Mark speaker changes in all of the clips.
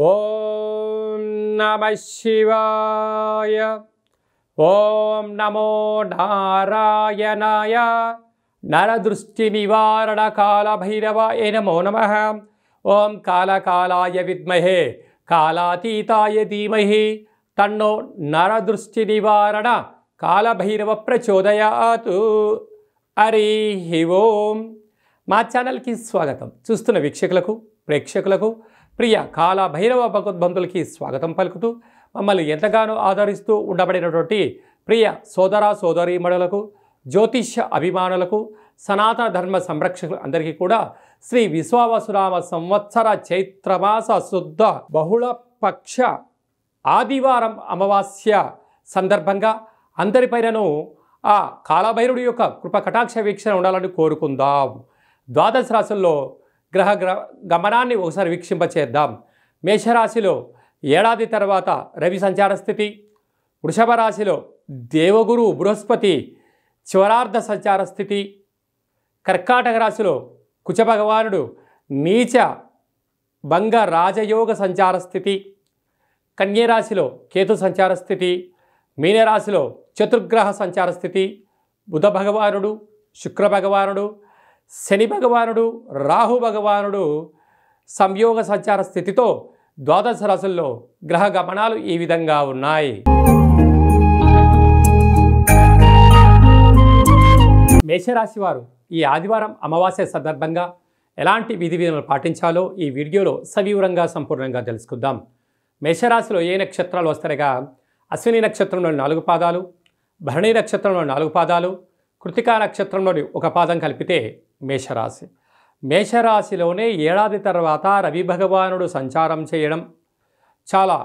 Speaker 1: ఓం నమః శివాయ. ఓం నమో నారాయణాయ. నరదృష్టి నివారణ కాళభైరవాయ నమో నమః. ఓం కాళకాలాయ విద్మహే కాళాతీతాయ ధీమహి తన్నో నరదృష్టి నివారణ కాళభైరవ ప్రచోదయాత్. హరి ఓం. మా ఛానల్కి స్వాగతం. చూస్తున్న వీక్షకులకు ప్రేక్షకులకు ప్రియ కాళభైరవ భగవద్బంధులకి స్వాగతం పలుకుతూ మమ్మల్ని ఎంతగానో ఆదరిస్తూ ఉండబడినటువంటి ప్రియ సోదర సోదరీమణులకు జ్యోతిష్య అభిమానులకు సనాతన ధర్మ సంరక్షకులు అందరికీ కూడా శ్రీ విశ్వావసునామ సంవత్సర చైత్రమాస శుద్ధ బహుళపక్ష ఆదివారం అమావాస్య సందర్భంగా అందరిపైనను ఆ కాళభైరవుడి యొక్క కృప కటాక్ష వీక్షణ ఉండాలని కోరుకుందాం. ద్వాదశ రాశుల్లో గ్రహ గమనాన్ని ఒకసారి వీక్షింపచేద్దాం. మేషరాశిలో ఏడాది తర్వాత రవి సంచార స్థితి, వృషభ రాశిలో దేవగురు బృహస్పతి చివరార్ధ సంచార స్థితి, కర్కాటక రాశిలో కుచ భగవానుడు నీచ భంగ రాజయోగ సంచార స్థితి, కన్యరాశిలో కేతు సంచార స్థితి, మీనరాశిలో చతుర్గ్రహ సంచార స్థితి, బుధ భగవానుడు శుక్ర భగవానుడు శని భగవానుడు రాహు భగవానుడు సంయోగ సంచార స్థితితో ద్వాదశ రాశుల్లో గ్రహ గమనాలు ఈ విధంగా ఉన్నాయి. మేషరాశి వారు ఈ ఆదివారం అమావాస్య సందర్భంగా ఎలాంటి విధి విధానాలు పాటించాలో ఈ వీడియోలో సవివరంగా సంపూర్ణంగా తెలుసుకుందాం. మేషరాశిలో ఏ నక్షత్రాలు వస్తాయిగా అశ్విని నక్షత్రంలోని 4 పాదాలు, భరణి నక్షత్రంలోని 4 పాదాలు, కృతికా నక్షత్రంలోని 1 పాదం కలిపితే మేషరాశి. మేషరాశిలోనే ఏడాది తర్వాత రవి భగవానుడు సంచారం చేయడం చాలా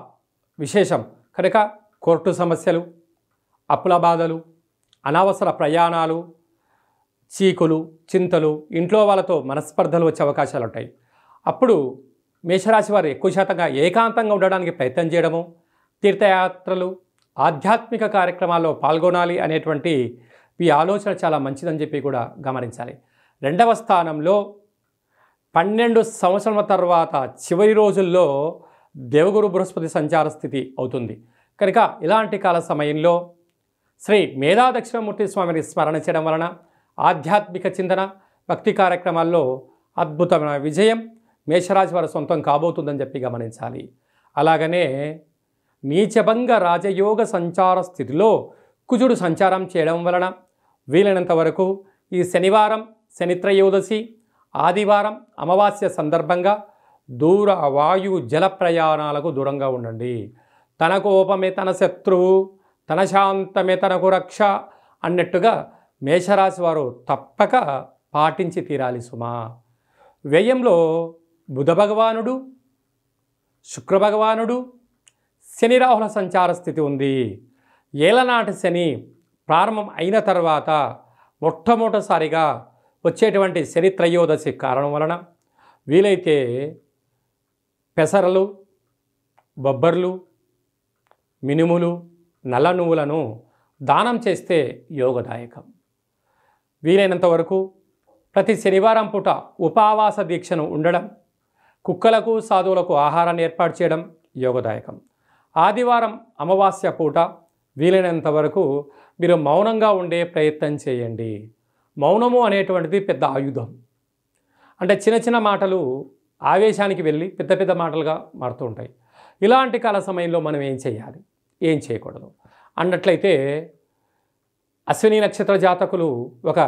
Speaker 1: విశేషం కనుక కోర్టు సమస్యలు, అప్పుల బాధలు, అనవసర ప్రయాణాలు, చీకులు చింతలు, ఇంట్లో వాళ్ళతో మనస్పర్ధలు వచ్చే అవకాశాలు ఉంటాయి. అప్పుడు మేషరాశి వారు ఎక్కువ శాతంగా ఏకాంతంగా ఉండడానికి ప్రయత్నం చేయడము, తీర్థయాత్రలు, ఆధ్యాత్మిక కార్యక్రమాల్లో పాల్గొనాలి అనేటువంటి ఈ ఆలోచన చాలా మంచిదని చెప్పి కూడా గమనించాలి. 2వ స్థానంలో 12 సంవత్సరాల తర్వాత చివరి రోజుల్లో దేవగురు బృహస్పతి సంచార స్థితి అవుతుంది కనుక ఇలాంటి కాల సమయంలో శ్రీ మేధా దక్షిణామూర్తి స్వామిని స్మరణ చేయడం వలన ఆధ్యాత్మిక చింతన భక్తి కార్యక్రమాల్లో అద్భుతమైన విజయం మేషరాశి వారి సొంతం కాబోతుందని చెప్పి గమనించాలి. అలాగనే నీచభంగ రాజయోగ సంచార స్థితిలో కుజుడు సంచారం చేయడం వలన వీలైనంత వరకు ఈ శనివారం శనిత్రయోదశి ఆదివారం అమావాస్య సందర్భంగా దూర వాయు జల ప్రయాణాలకు దూరంగా ఉండండి. తన కోపమే తన శత్రువు, తన శాంతమే తనకు రక్ష అన్నట్టుగా మేషరాశి వారు తప్పక పాటించి తీరాలి సుమా. వ్యయంలో బుధ భగవానుడు శుక్ర భగవానుడు శని రాహుల సంచార స్థితి ఉంది. ఏలనాటి శని ప్రారంభం అయిన తర్వాత మొట్టమొదటిసారిగా వచ్చేటువంటి శని త్రయోదశి కారణం వలన వీలైతే పెసరలు, బొబ్బర్లు, మినుములు, నల్ల నువ్వులను దానం చేస్తే యోగదాయకం. వీలైనంత వరకు ప్రతి శనివారం పూట ఉపవాస దీక్షను ఉండడం, కుక్కలకు సాధువులకు ఆహారాన్ని ఏర్పాటు చేయడం యోగదాయకం. ఆదివారం అమావాస్య పూట వీలైనంత వరకు మీరు మౌనంగా ఉండే ప్రయత్నం చేయండి. మౌనము అనేటువంటిది పెద్ద ఆయుధం. అంటే చిన్న చిన్న మాటలు ఆవేశానికి వెళ్ళి పెద్ద పెద్ద మాటలుగా మారుతూ ఉంటాయి. ఇలాంటి కాల సమయంలో మనం ఏం చేయాలి, ఏం చేయకూడదు అన్నట్లయితే అశ్విని నక్షత్ర జాతకులు ఒక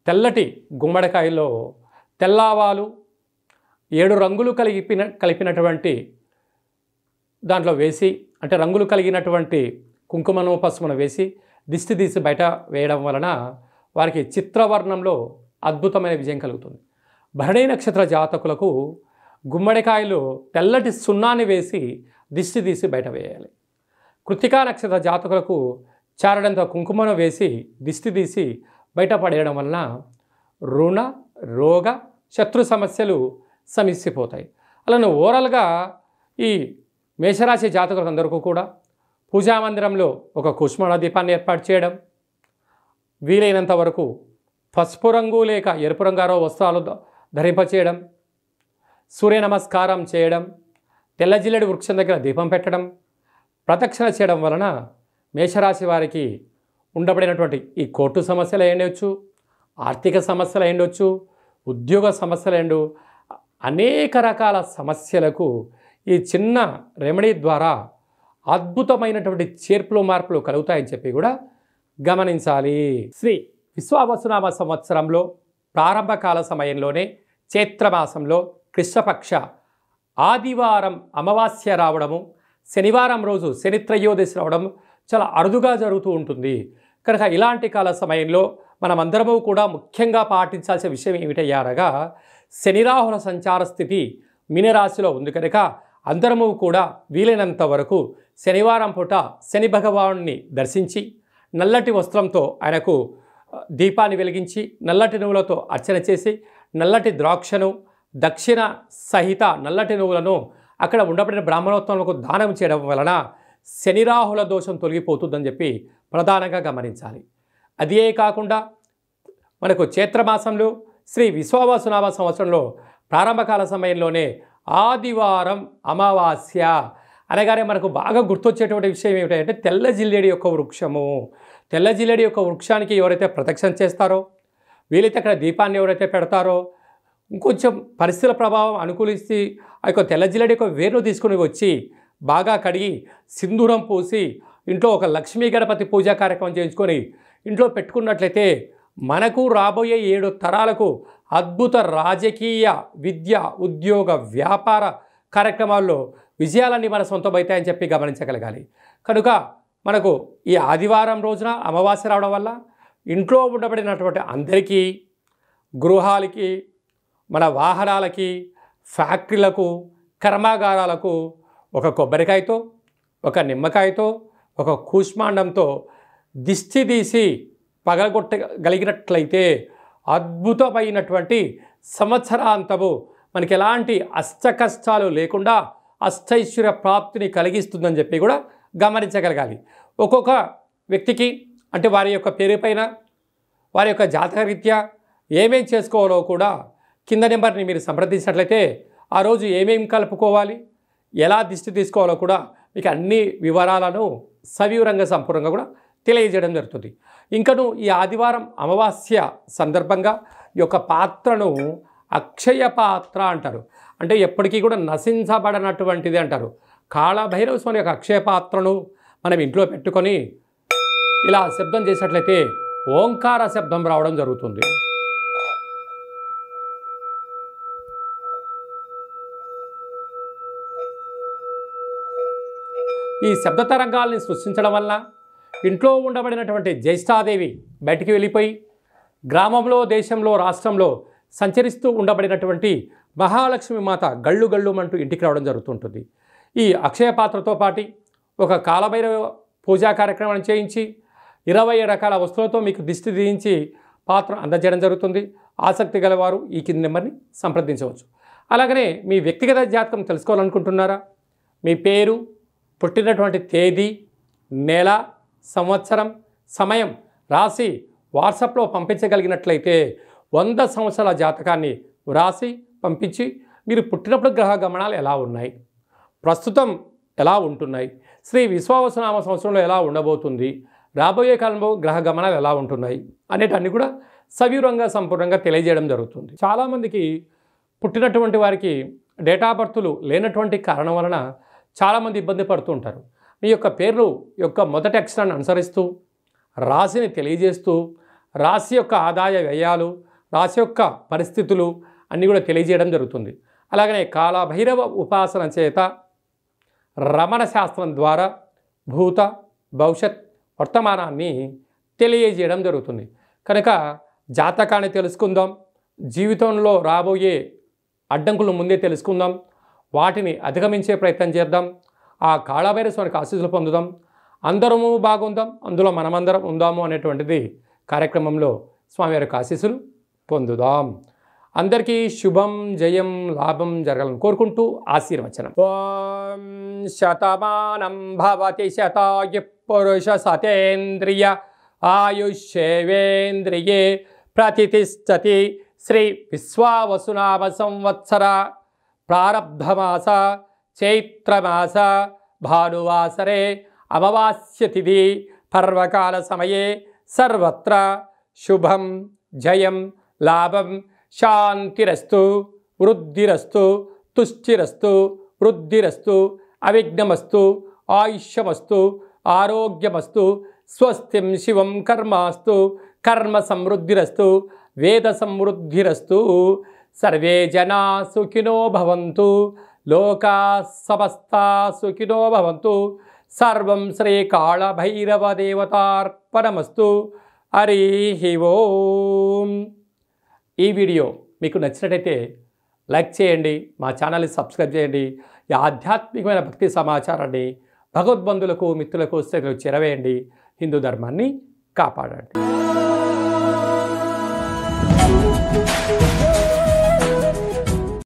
Speaker 1: తెల్లటి గుమ్మడికాయలో తెల్లవాలు 7 రంగులు కలిపినటువంటి దాంట్లో వేసి, అంటే రంగులు కలిగినటువంటి కుంకుమను పసుపును వేసి దిష్టి తీసి బయట వేయడం వలన వారికి చిత్రవర్ణంలో అద్భుతమైన విజయం కలుగుతుంది. భరణి నక్షత్ర జాతకులకు గుమ్మడికాయలు తెల్లటి సున్నాన్ని వేసి దిష్టి తీసి బయట వేయాలి. కృతికా నక్షత్ర జాతకులకు చారడంత కుంకుమను వేసి దిష్టి తీసి బయట పడేయడం వలన రుణ రోగ శత్రు సమస్యలు సమస్యపోతాయి. అలానే ఓవరాల్గా ఈ మేషరాశి జాతకులందరికీ కూడా పూజామందిరంలో ఒక కుష్మాండ దీపాన్ని ఏర్పాటు చేయడం, వీలైనంత వరకు పసుపు రంగు లేక ఎరుపు రంగారో వస్త్రాలు ధరింపచేయడం, సూర్య నమస్కారం చేయడం, తెల్ల జిల్లేడు వృక్షం దగ్గర దీపం పెట్టడం, ప్రదక్షిణ చేయడం వలన మేషరాశి వారికి ఉండబడినటువంటి ఈ కోర్టు సమస్యలు ఉండొచ్చు, ఆర్థిక సమస్యలు ఉండొచ్చు, ఉద్యోగ సమస్యలు అనేక రకాల సమస్యలకు ఈ చిన్న రెమెడీ ద్వారా అద్భుతమైనటువంటి చేర్పులు మార్పులు కలుగుతాయని చెప్పి కూడా గమనించాలి. శ్రీ విశ్వావసునామ సంవత్సరంలో ప్రారంభకాల సమయంలోనే చైత్రమాసంలో కృష్ణపక్ష ఆదివారం అమావాస్య రావడము, శనివారం రోజు శని త్రయోదశి రావడం చాలా అరుదుగా జరుగుతూ ఉంటుంది. కనుక ఇలాంటి కాల సమయంలో మనమందరము కూడా ముఖ్యంగా పాటించాల్సిన విషయం ఏమిటయ్యారగా, శనిరాహుల సంచార స్థితి మీనరాశిలో ఉంది కనుక అందరము కూడా వీలైనంత వరకు శనివారం పూట శని భగవానుని దర్శించి నల్లటి వస్త్రంతో ఆయనకు దీపాన్ని వెలిగించి నల్లటి నువ్వులతో అర్చన చేసి నల్లటి ద్రాక్షను దక్షిణ సహిత నల్లటి నువ్వులను అక్కడ ఉండబడిన బ్రాహ్మణోత్తములకు దానం చేయడం వలన శనిరాహుల దోషం తొలగిపోతుందని చెప్పి ప్రధానంగా గమనించాలి. అదే కాకుండా మనకు చైత్రమాసంలో శ్రీ విశ్వావసునామ సంవత్సరంలో ప్రారంభకాల సమయంలోనే ఆదివారం అమావాస్య అనగానే మనకు బాగా గుర్తొచ్చేటువంటి విషయం ఏమిటంటే తెల్ల జిల్లేడి యొక్క వృక్షము. తెల్ల జిల్లేడి యొక్క వృక్షానికి ఎవరైతే ప్రదక్షిణ చేస్తారో, వీలైతే అక్కడ దీపాన్ని ఎవరైతే పెడతారో, ఇంకొంచెం పరిస్థితుల ప్రభావం అనుకూలిస్తే ఆ యొక్క తెల్ల జిల్లేడి యొక్క వేరును తీసుకుని వచ్చి బాగా కడిగి సింధూరం పూసి ఇంట్లో ఒక లక్ష్మీ గణపతి పూజా కార్యక్రమం చేయించుకొని ఇంట్లో పెట్టుకున్నట్లయితే మనకు రాబోయే 7 తరాలకు అద్భుత రాజకీయ, విద్య, ఉద్యోగ, వ్యాపార కార్యక్రమాల్లో విజయాలన్నీ మన సొంతమవుతాయని చెప్పి గమనించగలగాలి. కనుక మనకు ఈ ఆదివారం రోజున అమావాస్య రావడం వల్ల ఇంట్లో ఉండబడినటువంటి అందరికీ, గృహాలకి, మన వాహనాలకి, ఫ్యాక్టరీలకు, కర్మాగారాలకు ఒక కొబ్బరికాయతో, ఒక నిమ్మకాయతో, ఒక కూష్మాండంతో దిష్టి తీసి పగలగొట్టగలిగినట్లయితే అద్భుతమైనటువంటి సంవత్సరాంతము మనకి ఎలాంటి అష్టకష్టాలు లేకుండా అష్టైశ్వర్య ప్రాప్తిని కలిగిస్తుందని చెప్పి కూడా గమనించగలగాలి. ఒక్కొక్క వ్యక్తికి అంటే వారి యొక్క పేరు పైన వారి యొక్క జాతకరీత్యా ఏమేం చేసుకోవాలో కూడా కింద నెంబర్ని మీరు సంప్రదించినట్లయితే ఆ రోజు ఏమేం కలుపుకోవాలి, ఎలా దిష్టి తీసుకోవాలో కూడా మీకు అన్ని వివరాలను సవివరంగా సంపూర్ణంగా కూడా తెలియజేయడం జరుగుతుంది. ఇంకను ఈ ఆదివారం అమావాస్య సందర్భంగా ఈ యొక్క పాత్రను అక్షయ పాత్ర అంటారు. అంటే ఎప్పటికీ కూడా నశించబడనటువంటిది అంటారు. కాళభైరవ స్వామి యొక్క అక్షయ పాత్రను మనం ఇంట్లో పెట్టుకొని ఇలా శబ్దం చేసినట్లయితే ఓంకార శబ్దం రావడం జరుగుతుంది. ఈ శబ్ద తరంగాల్ని సృష్టించడం వల్ల ఇంట్లో ఉండబడినటువంటి జ్యేష్ఠాదేవి బయటికి వెళ్ళిపోయి గ్రామంలో, దేశంలో, రాష్ట్రంలో సంచరిస్తూ ఉండబడినటువంటి మహాలక్ష్మి మాత గళ్ళు గళ్ళుమంటూ ఇంటికి రావడం జరుగుతుంటుంది. ఈ అక్షయ పాత్రతో పాటు ఒక కాలభైరవ పూజా కార్యక్రమాన్ని చేయించి 20 రకాల వస్తువులతో మీకు దిష్టి తీయించి పాత్ర అందజేయడం జరుగుతుంది. ఆసక్తి గలవారు ఈ కింది నెంబర్ని సంప్రదించవచ్చు. అలాగనే మీ వ్యక్తిగత జాతకం తెలుసుకోవాలనుకుంటున్నారా? మీ పేరు, పుట్టినటువంటి తేదీ, నెల, సంవత్సరం, సమయం రాసి వాట్సాప్లో పంపించగలిగినట్లయితే 100 సంవత్సరాల జాతకాన్ని వ్రాసి పంపించి మీరు పుట్టినప్పుడు గ్రహ గమనాలు ఎలా ఉన్నాయి, ప్రస్తుతం ఎలా ఉంటున్నాయి, శ్రీ విశ్వావసునామ సంవత్సరంలో ఎలా ఉండబోతుంది, రాబోయే కాలంలో గ్రహ గమనాలు ఎలా ఉంటున్నాయి అనేటన్ని కూడా సవివరంగా సంపూర్ణంగా తెలియజేయడం జరుగుతుంది. చాలామందికి పుట్టినటువంటి వారికి డేటా బర్త్లు లేనటువంటి కారణం వలన చాలామంది ఇబ్బంది పడుతూ ఉంటారు. మీ యొక్క పేర్లు యొక్క మొదటి అక్షరాన్ని అనుసరిస్తూ రాశిని తెలియజేస్తూ రాశి యొక్క ఆదాయ వ్యయాలు, రాశి యొక్క పరిస్థితులు అన్నీ కూడా తెలియజేయడం జరుగుతుంది. అలాగనే కాలభైరవ ఉపాసన చేత రమణ శాస్త్రం ద్వారా భూత, భవిష్యత్, వర్తమానాన్ని తెలియజేయడం జరుగుతుంది. కనుక జాతకాన్ని తెలుసుకుందాం, జీవితంలో రాబోయే అడ్డంకులు ముందే తెలుసుకుందాం, వాటిని అధిగమించే ప్రయత్నం చేద్దాం, ఆ కాళభైరవ స్వామికి ఆశీస్సులు పొందుదాం, అందరము బాగుందాం, అందులో మనమందరం ఉందాము అనేటువంటిది కార్యక్రమంలో స్వామివారికి ఆశీస్సులు పొందుదాం. అందరికీ శుభం, జయం, లాభం జరగాలని కోరుకుంటూ ఆశీర్వచనం. ఓం శతమానం భవతి శతాయు పురుష సతేంద్రియ ఆయుష్యేవేంద్రియే ప్రతిష్టతి. శ్రీ విశ్వావసునామ సంవత్సర ప్రారబ్ధమాస చైత్రమాస భానువాసరే అమావాస్య తిథి పర్వకాల సమయే సర్వత్ర శుభం జయం లాభం శాంతిరస్తు వృద్ధిరస్తు తుష్టిరస్తు వృద్ధిరస్తు అవిఘ్నమస్తు ఆయుష్యమస్తు ఆరోగ్యమస్తు స్వస్తిం శివం కర్మాస్తు కర్మ సమృద్ధిరస్తు వేద సమృద్ధిరస్తు సర్వే జనా సుఖినో భవంతు లోకా సమస్తా సుఖినో భవంతు సర్వం శ్రీకాళభైరవదేవతార్పణమస్తు. హరి ఓం. ఈ వీడియో మీకు నచ్చినట్టయితే లైక్ చేయండి, మా ఛానల్ని సబ్స్క్రైబ్ చేయండి. ఈ ఆధ్యాత్మికమైన భక్తి సమాచారాన్ని భగవద్బంధులకు మిత్రులకు చేరవేయండి. హిందూ ధర్మాన్ని కాపాడండి.